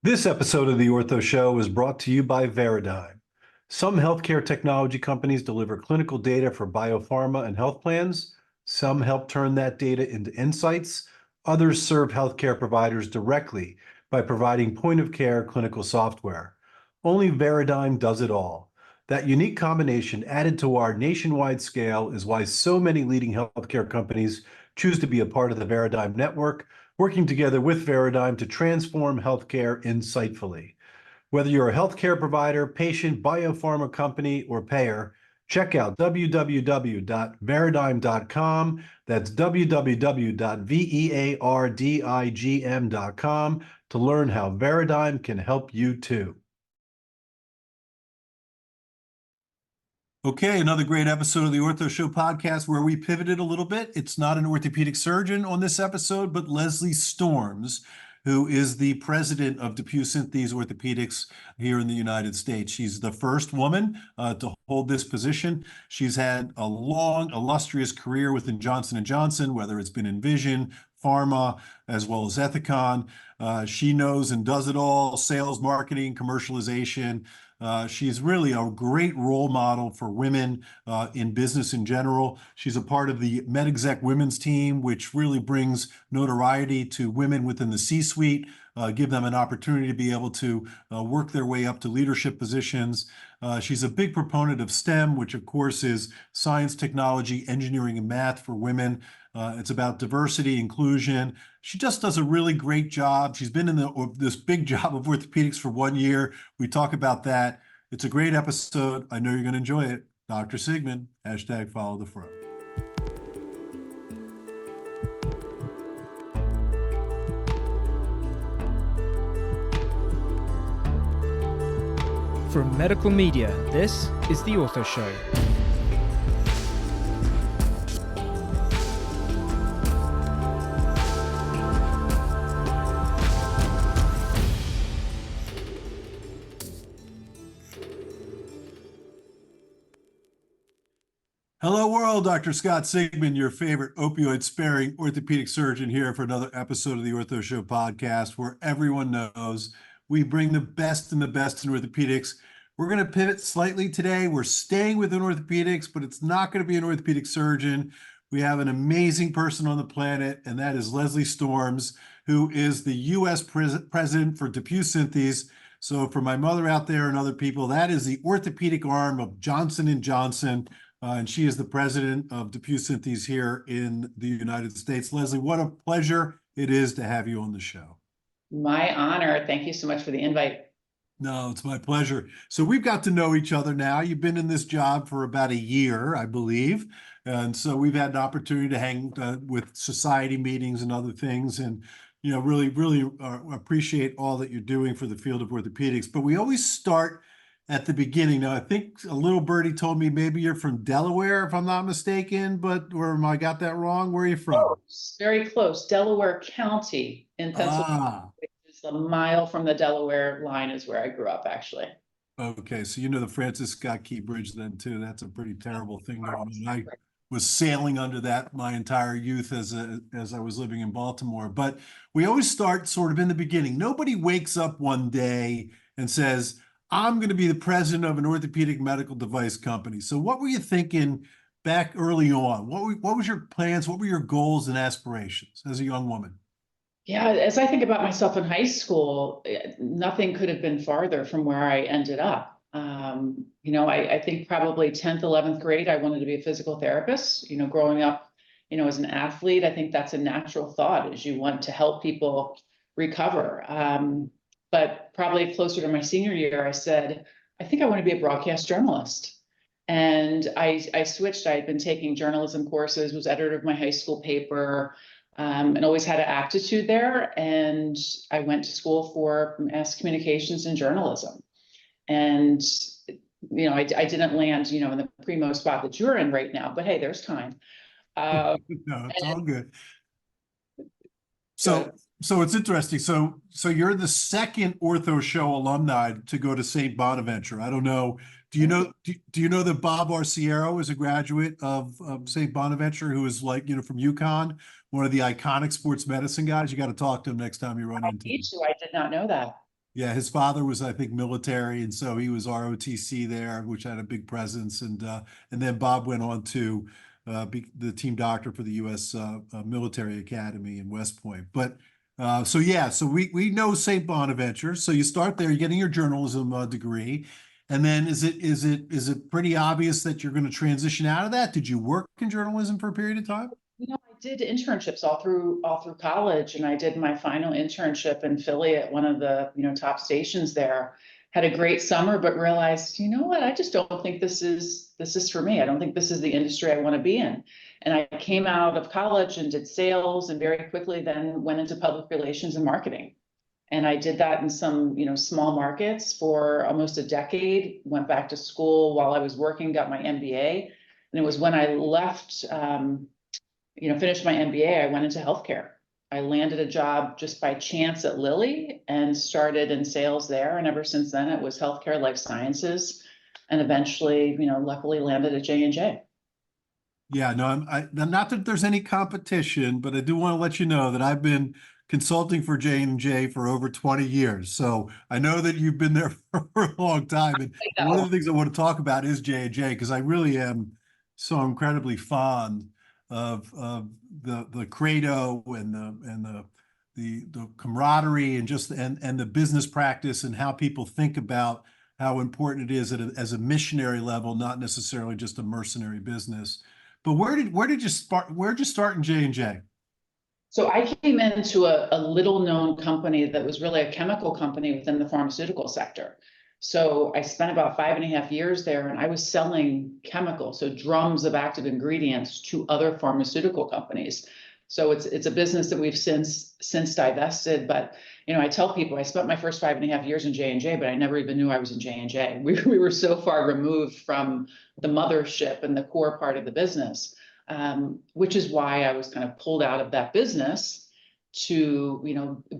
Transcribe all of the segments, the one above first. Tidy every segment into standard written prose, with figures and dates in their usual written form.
This episode of The Ortho Show is brought to you by Veradigm. Some healthcare technology companies deliver clinical data for biopharma and health plans. Some help turn that data into insights. Others serve healthcare providers directly by providing point-of-care clinical software. Only Veradigm does it all. That unique combination added to our nationwide scale is why so many leading healthcare companies choose to be a part of the Veradigm network, working together with Veradigm to transform healthcare insightfully. Whether you're a healthcare provider, patient, biopharma company, or payer, check out www.veradigm.com. That's www.veradigm.com to learn how Veradigm can help you too. Okay, another great episode of the Ortho Show podcast where we pivoted a little bit. It's not an orthopedic surgeon on this episode, but Leslie Storms, who is the president of DePuy Synthes Orthopedics here in the United States. She's the first woman to hold this position. She's had a long, illustrious career within Johnson & Johnson, whether it's been in Vision, Pharma, as well as Ethicon. She knows and does it all: sales, marketing, commercialization. She's really a great role model for women in business in general. She's a part of the MedExecWomen's team, which really brings notoriety to women within the C-suite, give them an opportunity to be able to work their way up to leadership positions. She's a big proponent of STEM, which of course is science, technology, engineering, and math for women. It's about diversity, inclusion. She just does a really great job. She's been in this big job of orthopedics for 1 year. We talk about that. It's a great episode. I know you're going to enjoy it. Dr. Sigman, hashtag follow the front. From Medical Media, this is The Ortho Show. Hello world, Dr. Scott Sigman, your favorite opioid-sparing orthopedic surgeon, here for another episode of the Ortho Show podcast, where everyone knows we bring the best in orthopedics. We're going to pivot slightly today. We're staying within orthopedics, but it's not going to be an orthopedic surgeon. We have an amazing person on the planet, and that is Leslie Storms, who is the U.S. president for DePuy Synthes. So for my mother out there and other people, that is the orthopedic arm of Johnson & Johnson. And she is the president of DePuy Synthes here in the United States. Leslie, what a pleasure it is to have you on the show. My honor. Thank you so much for the invite. No, it's my pleasure. So we've got to know each other now. You've been in this job for about a year, I believe. And so we've had an opportunity to hang with society meetings and other things, and really appreciate all that you're doing for the field of orthopedics. But we always start at the beginning. Now, I think a little birdie told me maybe you're from Delaware, if I'm not mistaken, or am I got that wrong? Where are you from? Close, very close. Delaware County in Pennsylvania, which is a mile from the Delaware line, is where I grew up, actually. Okay, so you know the Francis Scott Key Bridge then too. That's a pretty terrible thing going on. I was sailing under that my entire youth as I was living in Baltimore. But we always start sort of in the beginning. Nobody wakes up one day and says, I'm going to be the president of an orthopedic medical device company. So what were you thinking back early on? What was your plans? What were your goals and aspirations as a young woman? Yeah, as I think about myself in high school, nothing could have been farther from where I ended up. I think probably 10th, 11th grade, I wanted to be a physical therapist. Growing up, as an athlete, I think that's a natural thought, is you want to help people recover. But probably closer to my senior year, I said, I think I want to be a broadcast journalist. And I switched. I had been taking journalism courses, was editor of my high school paper, and always had an aptitude there. And I went to school for mass communications and journalism. And, I didn't land, in the primo spot that you're in right now, but hey, there's time. No, it's all good. So it's interesting. So you're the second Ortho Show alumni to go to St. Bonaventure. I don't know. Do you know that Bob Arciero is a graduate of St. Bonaventure, who is from UConn, one of the iconic sports medicine guys? You got to talk to him next time you run into him. I did not know that. Yeah, his father was, I think, military, and so he was ROTC there, which had a big presence. And then Bob went on to be the team doctor for the U.S. Military Academy in West Point. But so yeah, so we know St. Bonaventure. So you start there, you're getting your journalism degree, and then is it pretty obvious that you're going to transition out of that? Did you work in journalism for a period of time? I did internships all through college, and I did my final internship in Philly at one of the, top stations there. Had a great summer, but realized, you know what, I just don't think this is for me. I don't think this is the industry I want to be in. And I came out of college and did sales, and very quickly then went into public relations and marketing. And I did that in some, small markets for almost a decade. Went back to school while I was working, got my MBA. And it was when I left, finished my MBA, I went into healthcare. I landed a job just by chance at Lilly and started in sales there. And ever since then, it was healthcare, life sciences, and eventually, luckily landed at J&J. Yeah, no, not that there's any competition, but I do want to let you know that I've been consulting for J&J for over 20 years. So I know that you've been there for a long time. And one of the things I want to talk about is J&J, because I really am so incredibly fond of the credo and the camaraderie and just and the business practice and how people think about how important it is as a missionary level, not necessarily just a mercenary business. But where'd you start in J&J? So I came into a little known company that was really a chemical company within the pharmaceutical sector. So I spent about 5.5 years there, and I was selling chemicals, so drums of active ingredients, to other pharmaceutical companies. So it's a business that we've since divested. But I tell people I spent my first 5.5 years in J&J, but I never even knew I was in J&J. We were so far removed from the mothership and the core part of the business, which is why I was kind of pulled out of that business to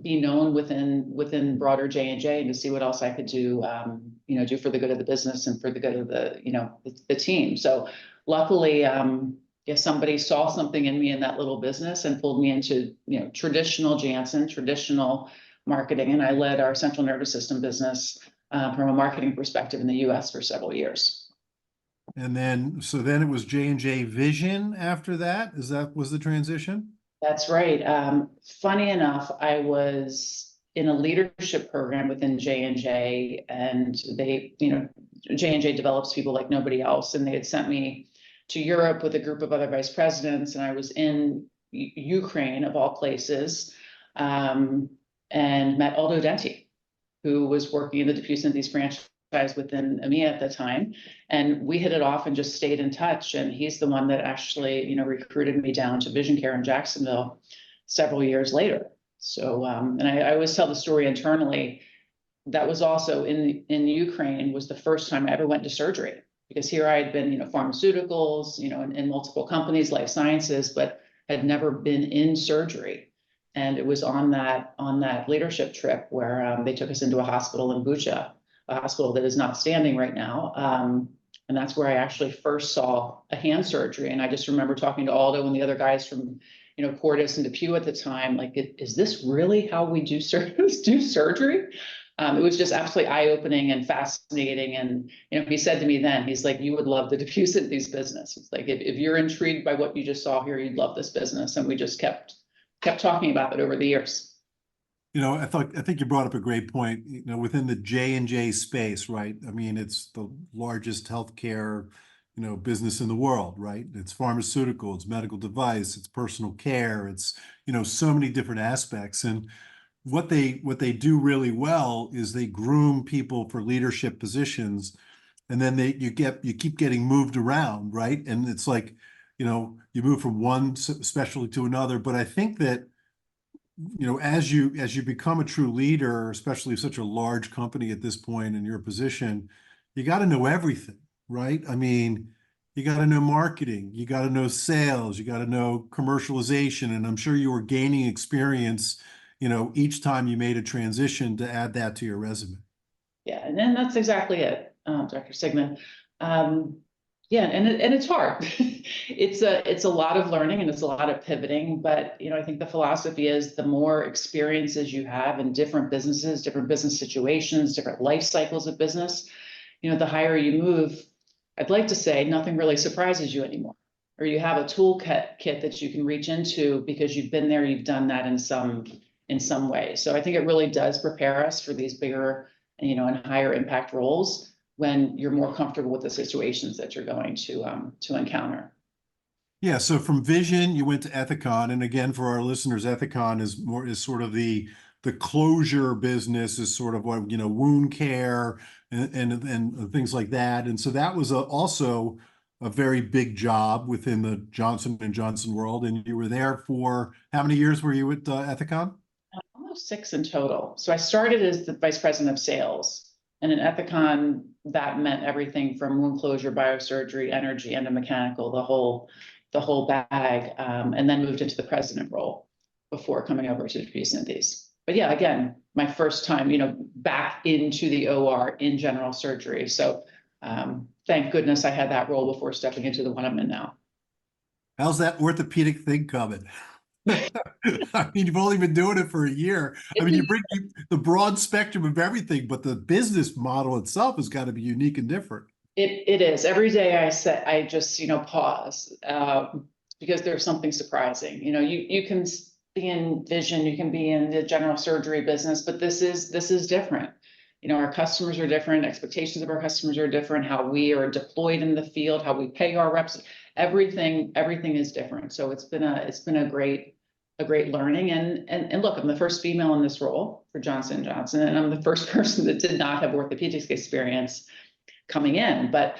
be known within broader J&J and to see what else I could do do for the good of the business and for the good of the team. So luckily, somebody saw something in me in that little business and pulled me into traditional Janssen, traditional marketing, and I led our central nervous system business from a marketing perspective in the U.S. for several years. And then it was J&J Vision after that. Was the transition? That's right. Funny enough, I was in a leadership program within J&J, and they, J&J develops people like nobody else. And they had sent me to Europe with a group of other vice presidents, and I was in Ukraine, of all places, and met Aldo Denti, who was working in the DePuy Synthes franchise within EMEA at the time. And we hit it off and just stayed in touch. And he's the one that actually, recruited me down to Vision Care in Jacksonville several years later. So, and I always tell the story internally. That was also in Ukraine was the first time I ever went to surgery, because here I had been, pharmaceuticals, in multiple companies, life sciences, but had never been in surgery. And it was on that leadership trip where they took us into a hospital in Bucha, a hospital that is not standing right now. And that's where I actually first saw a hand surgery. And I just remember talking to Aldo and the other guys from, Cordis and DePuy at the time, like, is this really how we do surgery? It was just absolutely eye-opening and fascinating. And, he said to me then, he's like, you would love the DePuy Synthes business. It's like, if you're intrigued by what you just saw here, you'd love this business. And we just kept talking about it over the years. I think you brought up a great point, within the J&J space, right? I mean, it's the largest healthcare, business in the world, right? It's pharmaceutical, it's medical device, it's personal care, it's, so many different aspects. And what they do really well is they groom people for leadership positions, and then you keep getting moved around, right? And it's like, you move from one specialty to another. But I think that as you become a true leader, especially such a large company at this point in your position, you got to know everything, right? I mean, you got to know marketing, you got to know sales, you got to know commercialization, and I'm sure you were gaining experience, each time you made a transition to add that to your resume. Yeah, and then that's exactly it, Dr. Sigman. Yeah, and it's hard. It's a lot of learning and it's a lot of pivoting, but I think the philosophy is the more experiences you have in different businesses, different business situations, different life cycles of business, the higher you move, I'd like to say nothing really surprises you anymore. Or you have a toolkit that you can reach into because you've been there, you've done that in some way. So I think it really does prepare us for these bigger, and higher impact roles when you're more comfortable with the situations that you're going to encounter. Yeah, so from Vision, you went to Ethicon, and again, for our listeners, Ethicon is sort of the closure business, is sort of what, wound care and things like that. And so that was also a very big job within the Johnson and Johnson world. And you were there for how many years were you at Ethicon? Almost 6 in total. So I started as the vice president of sales, and in Ethicon, that meant everything from wound closure, biosurgery, energy, endomechanical, the whole bag, and then moved into the president role before coming over to DePuy Synthes. But yeah, again, my first time, back into the OR in general surgery. So thank goodness I had that role before stepping into the one I'm in now. How's that orthopedic thing coming? I mean, you've only been doing it for a year. I mean, you bring the broad spectrum of everything, but the business model itself has got to be unique and different. It is. Every day I just, pause because there's something surprising. You can be in vision, you can be in the general surgery business, but this is different. Our customers are different, expectations of our customers are different, how we are deployed in the field, how we pay our reps, everything is different. So it's been a great learning. And look, I'm the first female in this role for Johnson & Johnson, and I'm the first person that did not have orthopedics experience coming in, but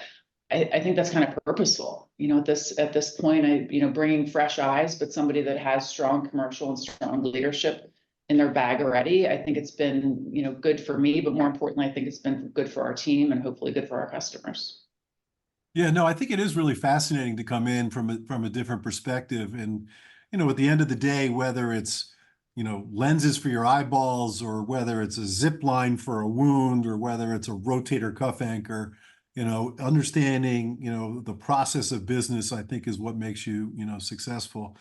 I think that's kind of purposeful. At this point, bringing fresh eyes, but somebody that has strong commercial and strong leadership in their bag already. I think it's been, good for me, but more importantly, I think it's been good for our team and hopefully good for our customers. Yeah, no, I think it is really fascinating to come in from a different perspective. And, at the end of the day, whether it's, lenses for your eyeballs, or whether it's a zip line for a wound, or whether it's a rotator cuff anchor, understanding, the process of business, I think is what makes you, successful.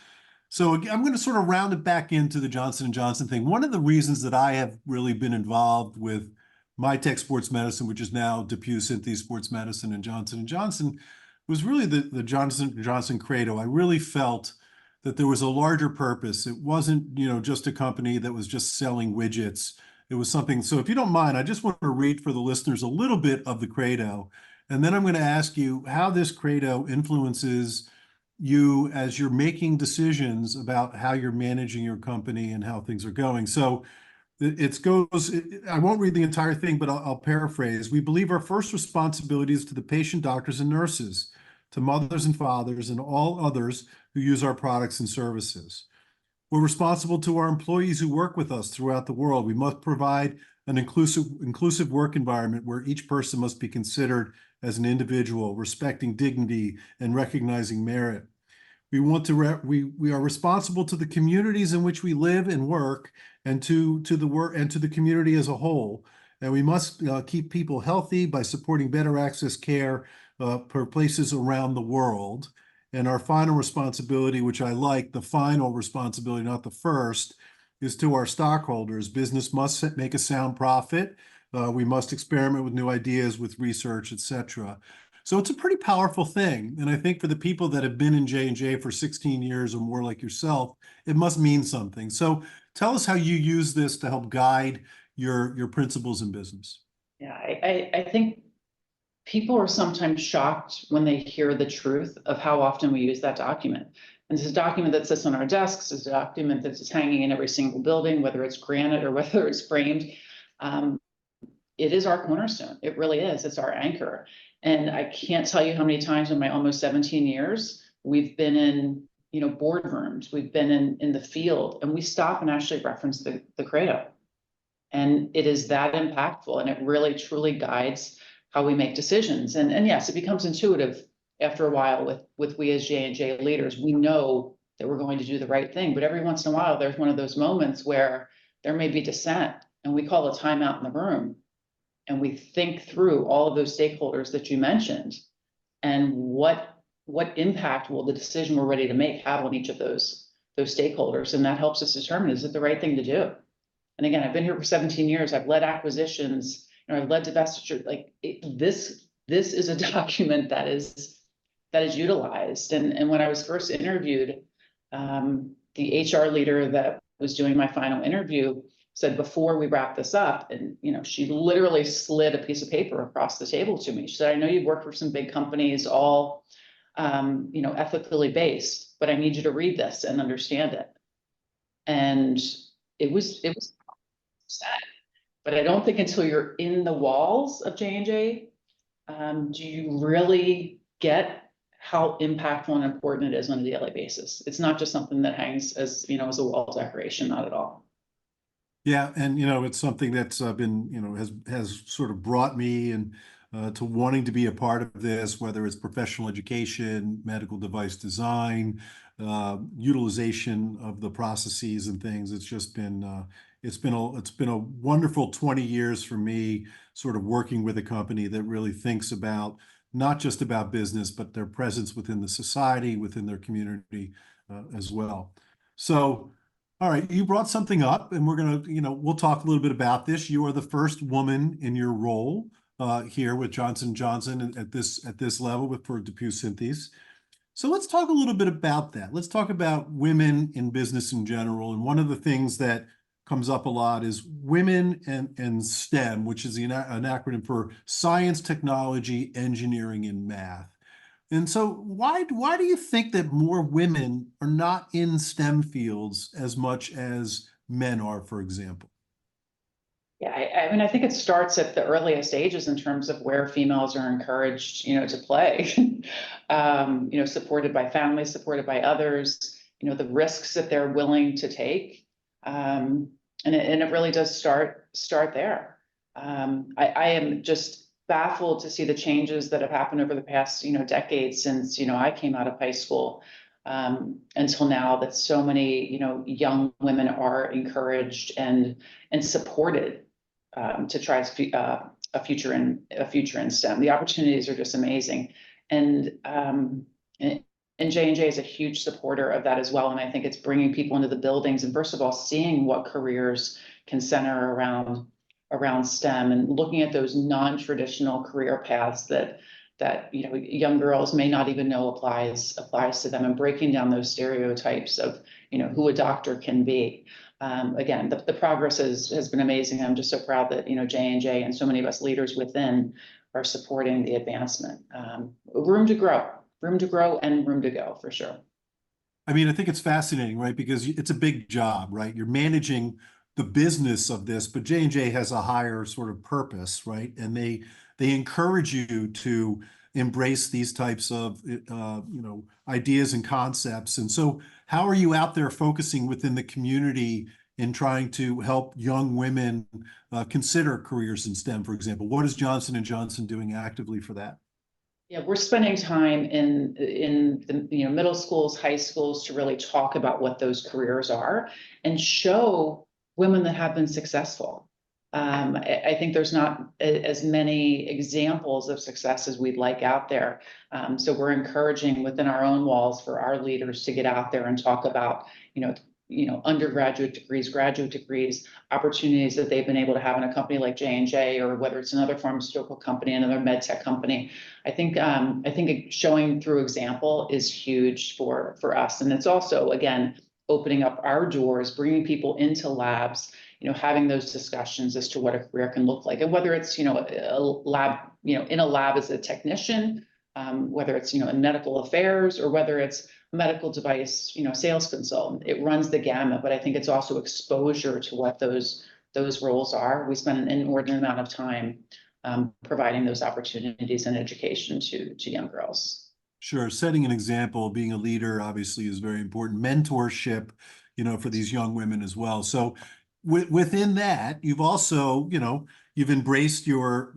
So I'm going to sort of round it back into the Johnson & Johnson thing. One of the reasons that I have really been involved with MyTech Sports Medicine, which is now DePuy Synthes Sports Medicine, and Johnson & Johnson, was really the Johnson & Johnson credo. I really felt that there was a larger purpose. It wasn't, just a company that was just selling widgets. It was something. So if you don't mind, I just want to read for the listeners a little bit of the credo, and then I'm going to ask you how this credo influences you as you're making decisions about how you're managing your company and how things are going. So I won't read the entire thing, but I'll paraphrase. We believe our first responsibility is to the patient, doctors, and nurses, to mothers and fathers, and all others who use our products and services. We're responsible to our employees who work with us throughout the world. We must provide an inclusive work environment where each person must be considered as an individual, respecting dignity and recognizing merit. We are responsible to the communities in which we live and work, and to the community as a whole. And we must keep people healthy by supporting better access care for places around the world. And our final responsibility, which I like, the final responsibility, not the first, is to our stockholders. Business must make a sound profit. We must experiment with new ideas, with research, etc. So it's a pretty powerful thing. And I think for the people that have been in J&J for 16 years or more like yourself, it must mean something. So tell us how you use this to help guide your principles in business. Yeah, I think people are sometimes shocked when they hear the truth of how often we use that document. And it's a document that sits on our desks, it's a document that's just hanging in every single building, whether it's granite or whether it's framed. It is our cornerstone. It really is. It's our anchor. And I can't tell you how many times in my almost 17 years, we've been in, boardrooms, we've been in the field, and we stop and actually reference the credo. And it is that impactful, and it really truly guides how we make decisions. And yes, it becomes intuitive after a while with we as J&J leaders. We know that we're going to do the right thing, but every once in a while, there's one of those moments where there may be dissent, and we call a timeout in the room. And we think through all of those stakeholders that you mentioned. and what impact will the decision we're ready to make have on each of those stakeholders? And that helps us determine, is it the right thing to do? And again, I've been here for 17 years. I've led acquisitions, I've led divestiture. This is a document that is utilized. And when I was first interviewed, the HR leader that was doing my final interview said, before we wrap this up, and she literally slid a piece of paper across the table to me. She said, I know you've worked for some big companies, all ethically based, but I need you to read this and understand it. And it was sad. But I don't think until you're in the walls of J&J, do you really get how impactful and important it is on a daily basis. It's not just something that hangs as a wall decoration, not at all. Yeah, and it's something that's been has sort of brought me and to wanting to be a part of this, whether it's professional education, medical device design, utilization of the processes and things. It's just been it's been a wonderful 20 years for me, sort of working with a company that really thinks about not just about business, but their presence within the society, within their community as well. So, all right, you brought something up, and we're gonna, we'll talk a little bit about this. You are the first woman in your role here with Johnson & Johnson at this level for DePuy Synthes. So let's talk a little bit about that. Let's talk about women in business in general. And one of the things that comes up a lot is women and STEM, which is an acronym for science, technology, engineering, and math. And so why do you think that more women are not in STEM fields as much as men are, for example? Yeah, I mean, I think it starts at the earliest ages in terms of where females are encouraged, to play, supported by families, supported by others, the risks that they're willing to take. And it really does start there. I am just baffled to see the changes that have happened over the past, decades since, I came out of high school until now, that so many, young women are encouraged and supported to try a future in STEM. The opportunities are just amazing. And J&J is a huge supporter of that as well. And I think it's bringing people into the buildings and, first of all, seeing what careers can center around STEM and looking at those non-traditional career paths that young girls may not even know applies to them, and breaking down those stereotypes of who a doctor can be. Again, the progress has been amazing. I'm just so proud that J&J and so many of us leaders within are supporting the advancement. Room to grow and room to go, for sure. I mean, I think it's fascinating, right? Because it's a big job, right? You're managing the business of this, but J&J has a higher sort of purpose, right? And they encourage you to embrace these types of ideas and concepts. And so how are you out there focusing within the community in trying to help young women consider careers in STEM, for example? What is Johnson & Johnson doing actively for that? Yeah, we're spending time in the middle schools, high schools, to really talk about what those careers are and show women that have been successful. I think there's not as many examples of success as we'd like out there. So we're encouraging within our own walls for our leaders to get out there and talk about, undergraduate degrees, graduate degrees, opportunities that they've been able to have in a company like J&J, or whether it's another pharmaceutical company, another med tech company. I think showing through example is huge for us. And it's also, again, opening up our doors, bringing people into labs, having those discussions as to what a career can look like. And whether it's, a lab, in a lab as a technician, whether it's, in medical affairs, or whether it's medical device, sales consultant, it runs the gamut. But I think it's also exposure to what those roles are. We spend an inordinate amount of time providing those opportunities and education to young girls. Sure. Setting an example, being a leader, obviously, is very important. Mentorship, for these young women as well. So within that, you've also, you've embraced your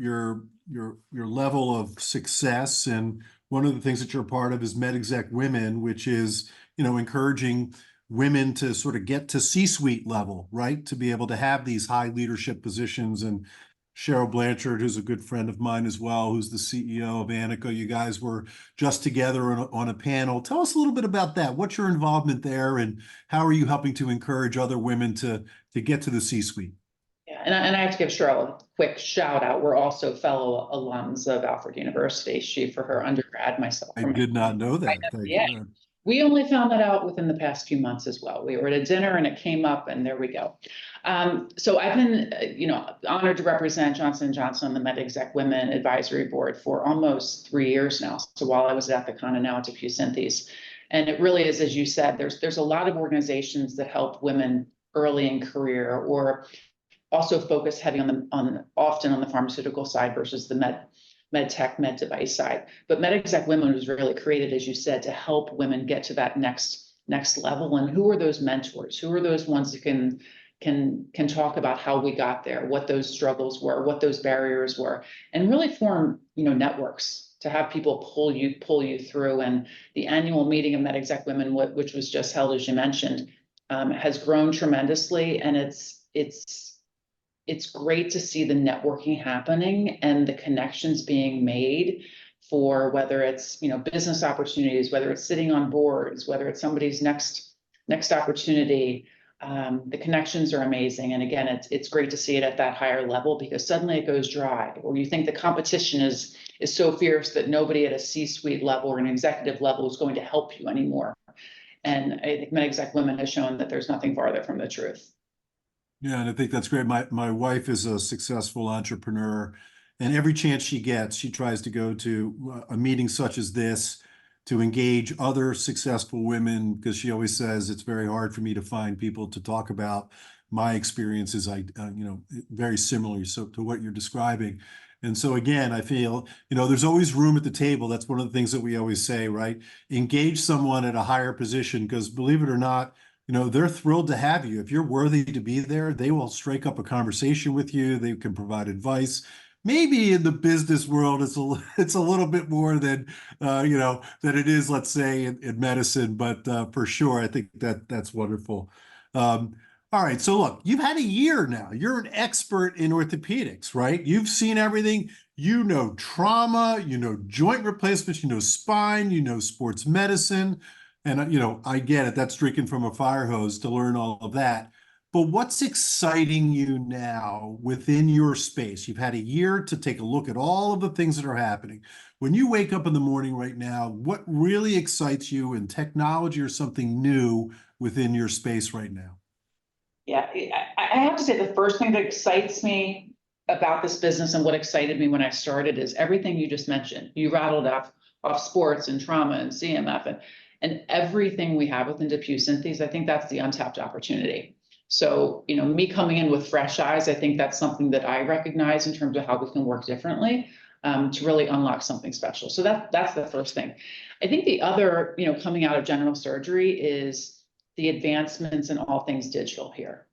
level of success. And one of the things that you're a part of is MedExecWomen, which is, encouraging women to sort of get to C-suite level, right? To be able to have these high leadership positions. And Cheryl Blanchard, who's a good friend of mine as well, who's the CEO of Anika. You guys were just together on a panel. Tell us a little bit about that. What's your involvement there, and how are you helping to encourage other women to get to the C-suite? Yeah, and I have to give Cheryl a quick shout out. We're also fellow alums of Alfred University. She for her undergrad, myself I for my did not know that. Thank MBA. you. We only found that out within the past few months as well. We were at a dinner and it came up, and there we go. So I've been, honored to represent Johnson & Johnson on the MedExecWomen Advisory Board for almost 3 years now. So while I was at Ethicon and now at DePuy Synthes. And it really is, as you said, there's a lot of organizations that help women early in career, or also focus heavy often on the pharmaceutical side versus the med tech, med device side. But MedExecWomen was really created, as you said, to help women get to that next level. And who are those mentors? Who are those ones that can talk about how we got there, what those struggles were, what those barriers were, and really form, networks to have people pull you through. And the annual meeting of MedExecWomen, which was just held, as you mentioned, has grown tremendously, and it's great to see the networking happening and the connections being made for whether it's, business opportunities, whether it's sitting on boards, whether it's somebody's next opportunity. The connections are amazing. And again, it's great to see it at that higher level, because suddenly it goes dry, or you think the competition is so fierce that nobody at a C-suite level or an executive level is going to help you anymore. And I think MedExecWomen has shown that there's nothing farther from the truth. Yeah, and I think that's great. My wife is a successful entrepreneur, and every chance she gets, she tries to go to a meeting such as this to engage other successful women, because she always says it's very hard for me to find people to talk about my experiences. Very similar to what you're describing. And so again, I feel, there's always room at the table. That's one of the things that we always say, right? Engage someone at a higher position, because believe it or not, they're thrilled to have you. If you're worthy to be there, they will strike up a conversation with you. They can provide advice. Maybe in the business world, it's a little bit more than than it is, let's say, in medicine. But for sure, I think that's wonderful. All right, so look, you've had a year now. You're an expert in orthopedics, right? You've seen everything. You know trauma, joint replacements, spine, sports medicine. And, I get it. That's drinking from a fire hose to learn all of that. But what's exciting you now within your space? You've had a year to take a look at all of the things that are happening. When you wake up in the morning right now, what really excites you in technology or something new within your space right now? Yeah, I have to say the first thing that excites me about this business, and what excited me when I started, is everything you just mentioned. You rattled off sports and trauma and CMF and everything we have within DePuy Synthes. I think that's the untapped opportunity. So, me coming in with fresh eyes, I think that's something that I recognize in terms of how we can work differently to really unlock something special. So that's the first thing. I think the other, coming out of general surgery, is the advancements in all things digital here,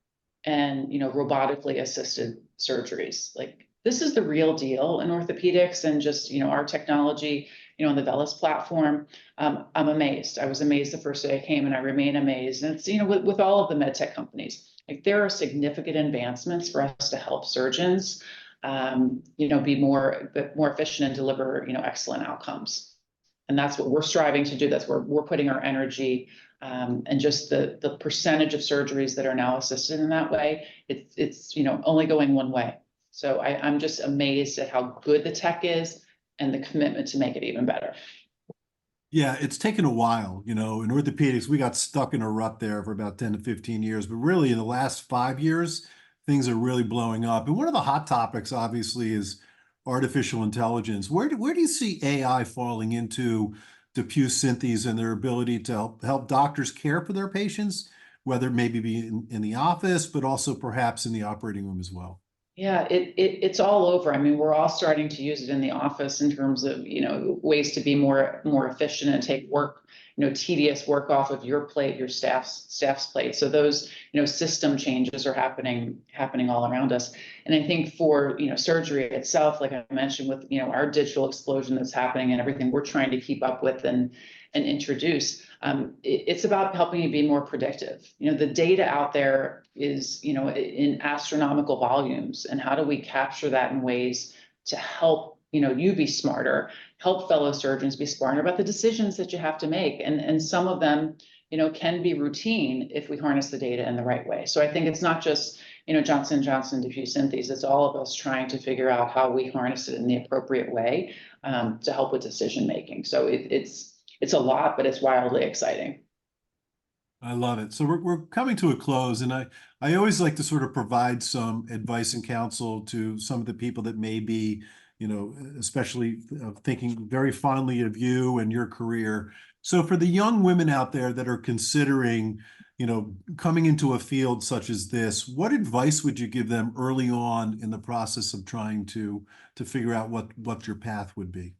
and, robotically assisted surgeries. Like, this is the real deal in orthopedics, and just, our technology, on the Velis platform. I'm amazed. I was amazed the first day I came, and I remain amazed. And it's, with all of the med tech companies, like, there are significant advancements for us to help surgeons, be more efficient and deliver, excellent outcomes. And that's what we're striving to do. That's where we're putting our energy. And just the percentage of surgeries that are now assisted in that way, it's only going one way. So I'm just amazed at how good the tech is, and the commitment to make it even better. Yeah, it's taken a while. In orthopedics, we got stuck in a rut there for about 10 to 15 years. But really, in the last 5 years, things are really blowing up. And one of the hot topics, obviously, is artificial intelligence. Where do you see AI falling into DePuy Synthes and their ability to help doctors care for their patients, whether it maybe be in the office, but also perhaps in the operating room as well? Yeah, it's all over. I mean, we're all starting to use it in the office in terms of, ways to be more efficient and take work, tedious work off of your plate, your staff's plate. So those, system changes are happening all around us. And I think for, surgery itself, like I mentioned, with, our digital explosion that's happening and everything we're trying to keep up with, and and introduce. It's about helping you be more predictive. The data out there is, in astronomical volumes, and how do we capture that in ways to help, you be smarter, help fellow surgeons be smarter about the decisions that you have to make. And some of them, can be routine if we harness the data in the right way. So I think it's not just, Johnson & Johnson, DePuy Synthes, it's all of us trying to figure out how we harness it in the appropriate way to help with decision making. So it's a lot, but it's wildly exciting. I love it. So we're coming to a close, and I always like to sort of provide some advice and counsel to some of the people that may be, especially thinking very fondly of you and your career. So for the young women out there that are considering, coming into a field such as this, what advice would you give them early on in the process of trying to figure out what your path would be?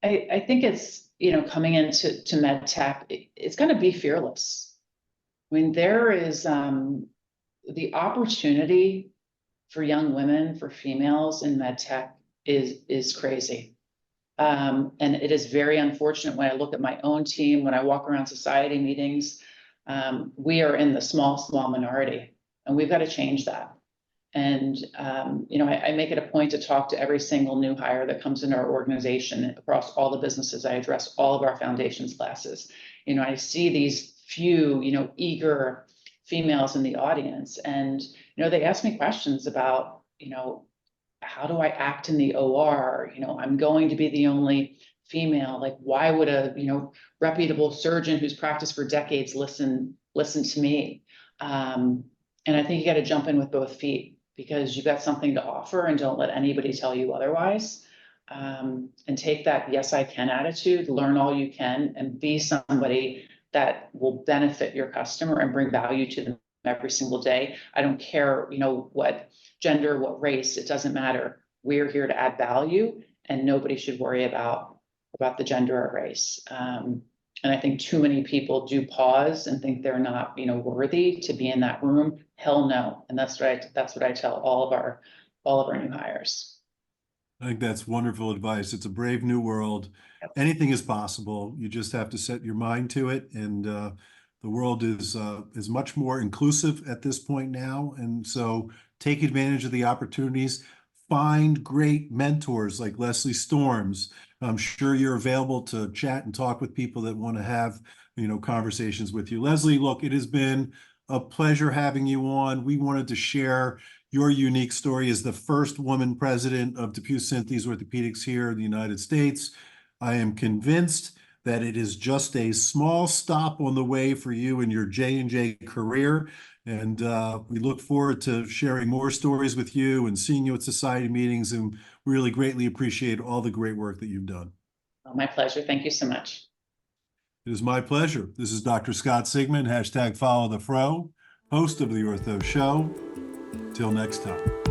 I think it's, coming into med tech, it's going to be fearless. I mean, there is the opportunity for young women, for females in med tech is crazy. And it is very unfortunate when I look at my own team, when I walk around society meetings, we are in the small minority, and we've got to change that. And, I make it a point to talk to every single new hire that comes into our organization across all the businesses. I address all of our foundations classes. I see these few, eager females in the audience, and, they ask me questions about, how do I act in the OR? I'm going to be the only female. Like, why would a, reputable surgeon who's practiced for decades listen to me? And I think you got to jump in with both feet, because you've got something to offer, and don't let anybody tell you otherwise. And take that yes, I can attitude, learn all you can, and be somebody that will benefit your customer and bring value to them every single day. I don't care, what gender, what race, it doesn't matter. We're here to add value, and nobody should worry about the gender or race. And I think too many people do pause and think they're not, worthy to be in that room. Hell no. And that's what I tell all of our new hires. I think that's wonderful advice. It's a brave new world. Yep. Anything is possible. You just have to set your mind to it. And the world is much more inclusive at this point now. And so take advantage of the opportunities. Find great mentors like Leslie Storms. I'm sure you're available to chat and talk with people that want to have, conversations with you. Leslie, look, it has been a pleasure having you on. We wanted to share your unique story as the first woman president of DePuy Synthes Orthopedics here in the United States. I am convinced that it is just a small stop on the way for you in your J&J career. And we look forward to sharing more stories with you and seeing you at society meetings, and really greatly appreciate all the great work that you've done. Oh, my pleasure. Thank you so much. It is my pleasure. This is Dr. Scott Sigman, #FollowTheFro, host of The Ortho Show. Till next time.